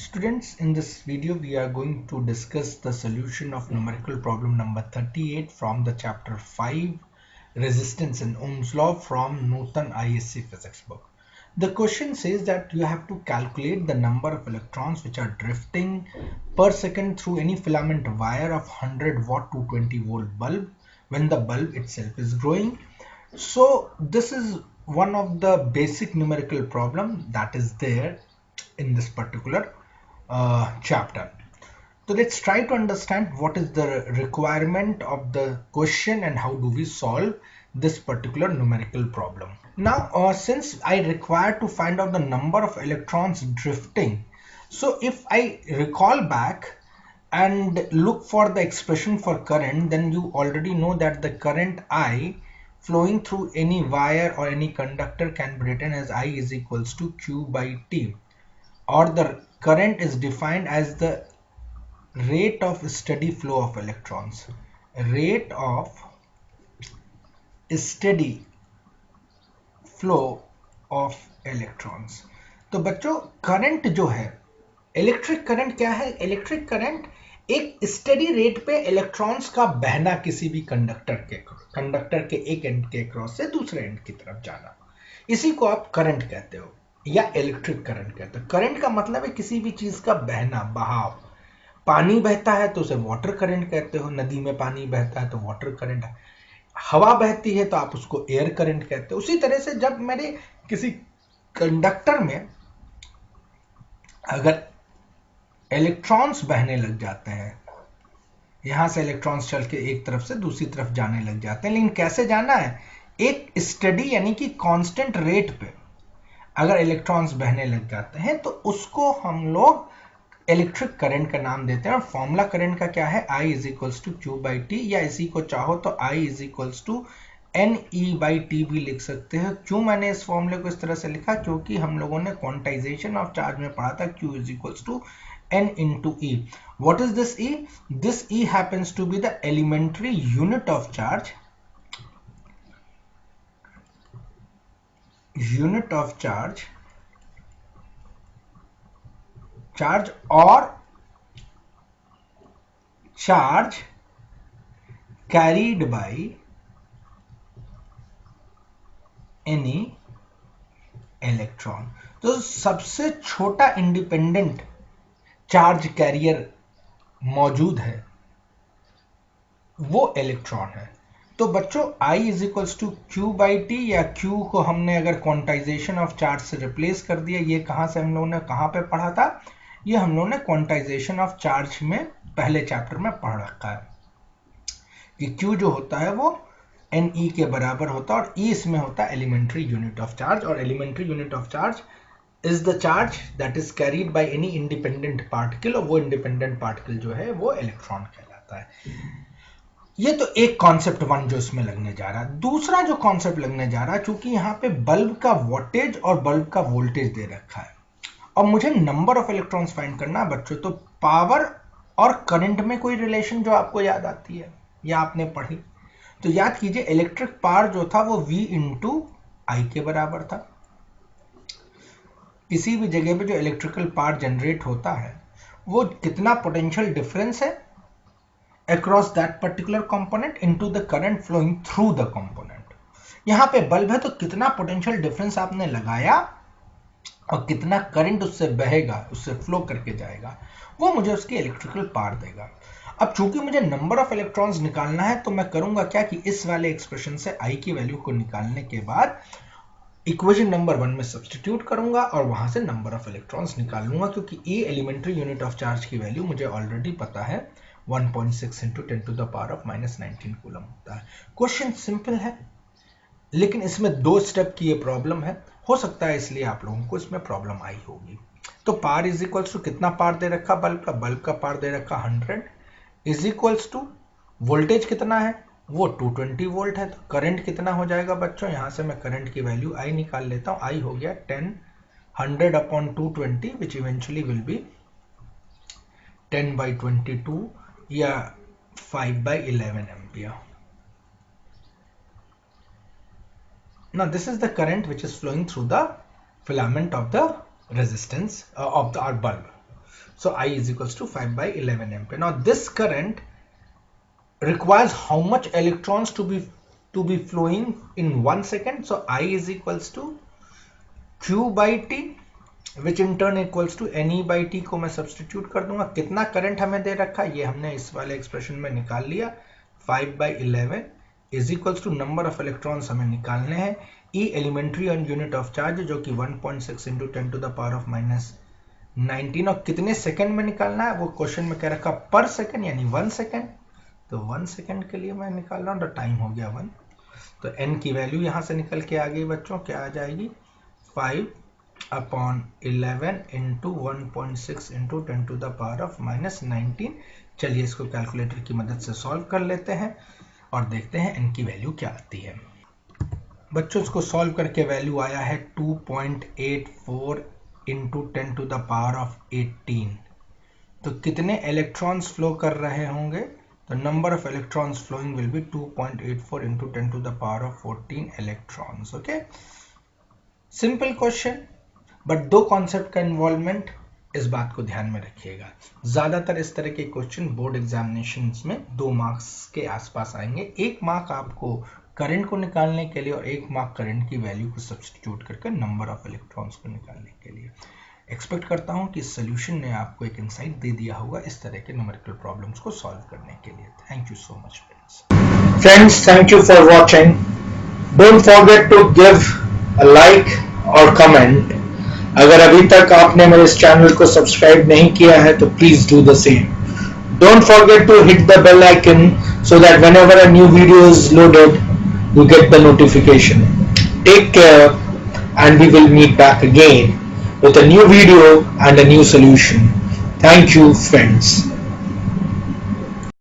Students, in this video we are going to discuss the solution of numerical problem number 38 from the chapter 5 resistance in Ohm's law from Newton ISC physics book. The question says that you have to calculate the number of electrons which are drifting per second through any filament wire of 100 watt 220 volt bulb when the bulb itself is growing. So this is one of the basic numerical problem that is there in this particular chapter. So let's try to understand what is the requirement of the question and how do we solve this particular numerical problem. Now since I require to find out the number of electrons drifting, so if I recall back and look for the expression for current, then you already know that the current I flowing through any wire or any conductor can be written as I is equals to Q by T, or the current is defined as the rate of steady flow of electrons. Rate of steady flow of electrons. तो बच्चों current जो है, electric current क्या है? Electric current एक steady rate पे electrons का बहना किसी भी कंडक्टर के एक एंड के क्रॉस से दूसरे एंड की तरफ जाना, इसी को आप करंट कहते हो या इलेक्ट्रिक करंट कहते हो। करंट का मतलब है किसी भी चीज का बहना, बहाव। पानी बहता है तो उसे वाटर करंट कहते हो, नदी में पानी बहता है तो वाटर करंट है। हवा बहती है तो आप उसको एयर करंट कहते हो। उसी तरह से जब मेरे किसी कंडक्टर में अगर इलेक्ट्रॉन्स बहने लग जाते हैं, यहां से इलेक्ट्रॉन्स चल के एक तरफ से दूसरी तरफ जाने लग जाते हैं, लेकिन कैसे जाना है? एक स्टेडी यानी कि कांस्टेंट रेट पे अगर इलेक्ट्रॉन्स बहने लग जाते हैं तो उसको हम लोग इलेक्ट्रिक करंट का नाम देते हैं। और फॉर्मूला करंट का क्या है? I is equals to Q by T, या इसी को चाहो तो I is equals to N E by T भी लिख सकते हैं। क्यों मैंने इस फॉर्मूले को इस तरह से लिखा? क्योंकि हम लोगों ने क्वांटाइजेशन ऑफ चार्ज में पढ़ा था Q is equals to N into E. What is this E? This E happens to be the elementary unit of charge. Unit of charge. Charge or charge carried by any electron. तो सबसे छोटा independent charge carrier मौजूद है वो electron है। तो बच्चों I is equals to Q by T, या Q को हमने अगर क्वांटाइजेशन ऑफ चार्ज से रिप्लेस कर दिया, ये कहां से हम लोगों ने कहां पे पढ़ा था? ये हम लोगों ने क्वांटाइजेशन ऑफ चार्ज में पहले चैप्टर में पढ़ रखा है कि Q जो होता है वो NE के बराबर होता है और E इसमें होता है एलिमेंट्री यूनिट ऑफ चार्ज। और elementary unit of charge is the charge that is carried by any independent particle, और वो इंडिपेंडेंट पार्टिकल जो है वो इलेक्ट्रॉन कहलाता है। ये तो एक कॉन्सेप्ट वन जो इसमें लगने जा रहा है। दूसरा जो कॉन्सेप्ट लगने जा रहा है, चूंकि यहाँ पे बल्ब का वोल्टेज और बल्ब का वोल्टेज दे रखा है और मुझे नंबर ऑफ इलेक्ट्रॉन्स फाइंड करना है बच्चों, तो पावर और करंट में कोई रिलेशन जो आपको याद आती है या आपने पढ़ी, तो याद कीजिए इलेक्ट्रिक पावर जो था वो V इंटू आई के बराबर था। किसी भी जगह पे जो इलेक्ट्रिकल पावर जनरेट होता है वो कितना पोटेंशियल डिफरेंस है across that particular component into the current flowing through the component. यहां पे बल्ब है तो कितना पोटेंशियल डिफरेंस आपने लगाया और कितना करंट उससे बहेगा, उससे फ्लो करके जाएगा, वो मुझे उसकी इलेक्ट्रिकल पावर देगा। अब चूंकि मुझे नंबर ऑफ इलेक्ट्रॉन्स निकालना है तो मैं करूंगा क्या कि इस वाले एक्सप्रेशन से I की वैल्यू को निकालने के बाद इक्वेशन नंबर 1 में सब्स्टिट्यूट करूंगा और वहां से नंबर ऑफ इलेक्ट्रॉन्स निकाल लूंगा, क्योंकि E elementary unit of charge की वैल्यू मुझे ऑलरेडी पता है 1.6 into 10 to the power of -19 coulomb होता है। क्वेश्चन सिंपल है लेकिन इसमें 2 स्टेप की ये प्रॉब्लम है, हो सकता है इसलिए आप लोगों को इसमें प्रॉब्लम आई होगी। तो पावर इज इक्वल्स टू कितना पावर दे रखा बल्ब का पावर दे रखा 100 इज इक्वल्स टू वोल्टेज कितना है वो 220 वोल्ट है। तो करंट कितना हो जाएगा बच्चों? यहां से मैं करंट की वैल्यू I निकाल लेता हूं। I हो गया 100 upon 220 which eventually will be 10 by 22 या 5 by 11 ampere. Now this is the current which is flowing through the filament of the resistance of our bulb. So I is equals to 5 by 11 ampere. Now this current requires how much electrons to be flowing in 1 second? So I is equals to Q by T, which in turn equals to Ne by T को मैं substitute कर दूंगा. कितना current हमें दे रखा है ये हमने इस वाले एक्सप्रेशन में निकाल लिया. 5 by 11 is equals to number of electrons हमें निकालने हैं. E elementary on unit of charge जो कि 1.6 into 10 to the power of -19. और कितने सेकंड में निकालना है वो क्वेश्चन में कह रखा पर सेकंड यानी 1 सेकंड. तो 1 सेकंड के लिए मैं निकाल रहा हूँ. तो टाइम हो गया 1. तो n की वैल्यू यहाँ से निकल के आ गई बच्चों. क्या आ जाएगी? 5/11 into 1.6 into 10 to the power of -19. चलिए इसको कैलकुलेटर की मदद से सॉल्व कर लेते हैं और देखते हैं n की वैल्यू क्या आती है. बच्चों इसको सॉल्व करके वैल्यू आया है 2.84 into 10 to the power of 18. तो कितने इलेक्ट्रॉन्स फ्लो कर रहे होंगे? तो number of electrons flowing will be 2.84 into 10 to the power of 14 electrons. Okay, simple question but दो कॉन्सेप्ट का इन्वॉल्वमेंट, इस बात को ध्यान में रखिएगा. ज्यादातर इस तरह के क्वेश्चन बोर्ड एग्जामिनेशंस में 2 मार्क्स के आसपास आएंगे. 1 मार्क आपको करंट को निकालने के लिए और 1 मार्क करंट की वैल्यू को सब्स्टिट्यूट करके नंबर ऑफ इलेक्ट्रॉन्स को निकालने के लिए. एक्सपेक्ट करता हूं कि इस सोल्यूशन ने आपको एक इंसाइट दे दिया होगा इस तरह के न्यूमेरिकल प्रॉब्लम्स को सॉल्व करने के लिए. Thank you so much friends, thank you for watching. Don't forget to give a like और कमेंट. अगर अभी तक आपने मेरे इस चैनल को सब्सक्राइब नहीं किया है तो please do the same. Don't forget to hit the bell icon so that whenever a new video is loaded, you get the notification. Take care and we will meet back again with a new video and a new solution. Thank you, friends.